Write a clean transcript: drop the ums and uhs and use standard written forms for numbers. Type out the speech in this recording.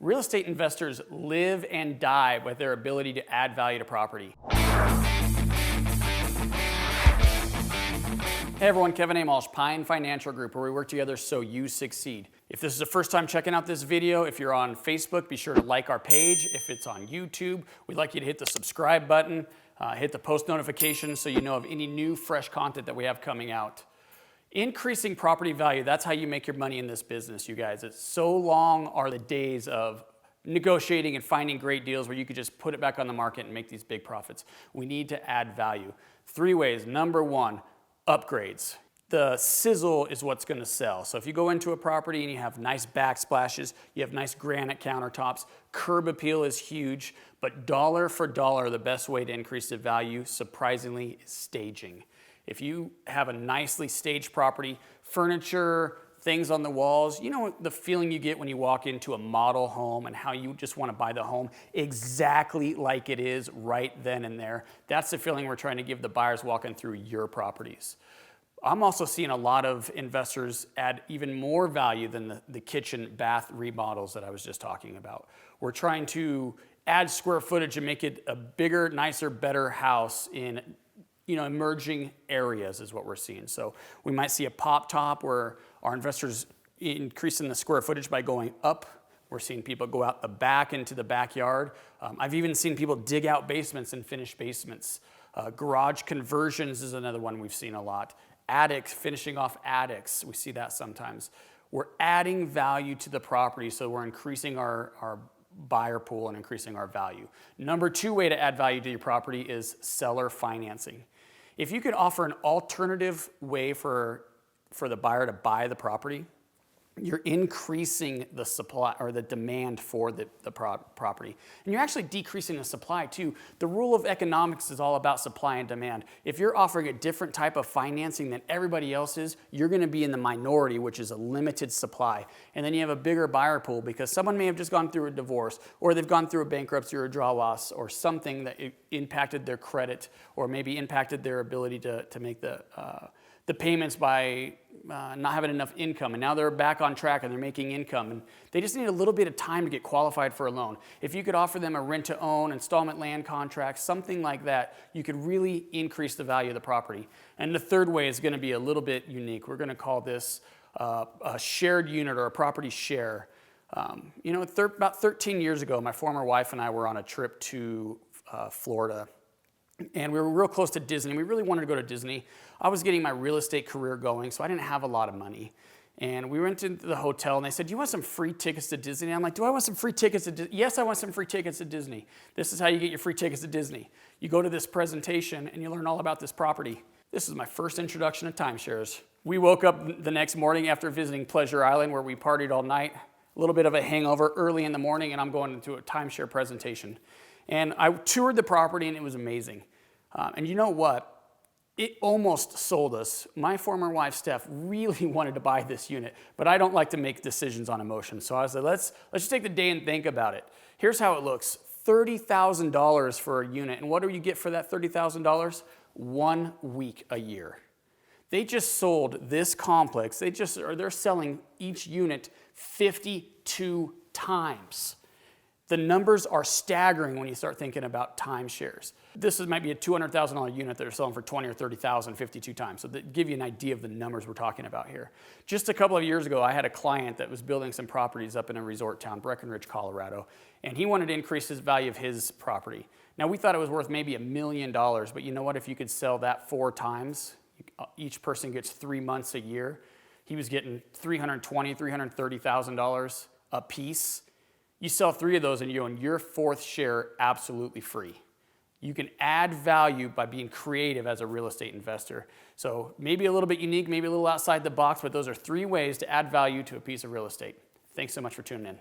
Real estate investors live and die with their ability to add value to property. Hey everyone, Kevin A. Malsh, Pine Financial Group, where we work together so you succeed. If this is the first time checking out this video, if you're on Facebook, be sure to like our page. If it's on YouTube, we'd like you to hit the subscribe button, hit the post notifications so you know of any new fresh content that we have coming out. Increasing property value, that's how you make your money in this business, you guys. It's so long are the days of negotiating and finding great deals where you could just put it back on the market and make these big profits. We need to add value. 3 ways. Number 1, upgrades. The sizzle is what's going to sell. So if you go into a property and you have nice backsplashes, you have nice granite countertops, curb appeal is huge, but dollar for dollar, the best way to increase the value, surprisingly, is staging. If you have a nicely staged property, furniture, things on the walls, you know the feeling you get when you walk into a model home and how you just want to buy the home exactly like it is right then and there. That's the feeling we're trying to give the buyers walking through your properties. I'm also seeing a lot of investors add even more value than the kitchen bath remodels that I was just talking about. We're trying to add square footage and make it a bigger, nicer, better house in emerging areas is what we're seeing. So we might see a pop top where our investors increasing the square footage by going up. We're seeing people go out the back into the backyard. I've even seen people dig out basements and finish basements. Garage conversions is another one we've seen a lot. Attics, finishing off attics, we see that sometimes. We're adding value to the property, so we're increasing our buyer pool and increasing our value. Number 2 way to add value to your property is seller financing. If you could offer an alternative way for the buyer to buy the property, you're increasing the supply or the demand for the property. And you're actually decreasing the supply too. The rule of economics is all about supply and demand. If you're offering a different type of financing than everybody else is, you're going to be in the minority, which is a limited supply. And then you have a bigger buyer pool because someone may have just gone through a divorce, or they've gone through a bankruptcy or a draw loss or something that impacted their credit or maybe impacted their ability to make the payments by not having enough income, and now they're back on track and they're making income, and they just need a little bit of time to get qualified for a loan. If you could offer them a rent-to-own, installment land contract, something like that, you could really increase the value of the property. And the 3rd way is going to be a little bit unique. We're going to call this a shared unit or a property share. About 13 years ago, my former wife and I were on a trip to Florida. And we were real close to Disney. We really wanted to go to Disney. I was getting my real estate career going, so I didn't have a lot of money. And we went to the hotel, and they said, "Do you want some free tickets to Disney?" And I'm like, "Do I want some free tickets to Disney?" "Yes, I want some free tickets to Disney." This is how you get your free tickets to Disney. You go to this presentation, and you learn all about this property. This is my first introduction to timeshares. We woke up the next morning after visiting Pleasure Island, where we partied all night, a little bit of a hangover early in the morning, and I'm going into a timeshare presentation. And I toured the property, and it was amazing. And you know what? It almost sold us. My former wife, Steph, really wanted to buy this unit, but I don't like to make decisions on emotion. So I was like, let's just take the day and think about it. Here's how it looks. $30,000 for a unit. And what do you get for that $30,000? 1 week a year. They just sold this complex. They're selling each unit 52 times. The numbers are staggering when you start thinking about timeshares. This might be a $200,000 unit that they're selling for $20,000 or $30,000 52 times. So to give you an idea of the numbers we're talking about here. Just a couple of years ago, I had a client that was building some properties up in a resort town, Breckenridge, Colorado, and he wanted to increase his value of his property. Now, we thought it was worth maybe $1 million, but you know what? If you could sell that 4 times, each person gets 3 months a year. He was getting $320,000, $330,000 a piece. You sell 3 of those and you own your 4th share absolutely free. You can add value by being creative as a real estate investor. So maybe a little bit unique, maybe a little outside the box, but those are 3 ways to add value to a piece of real estate. Thanks so much for tuning in.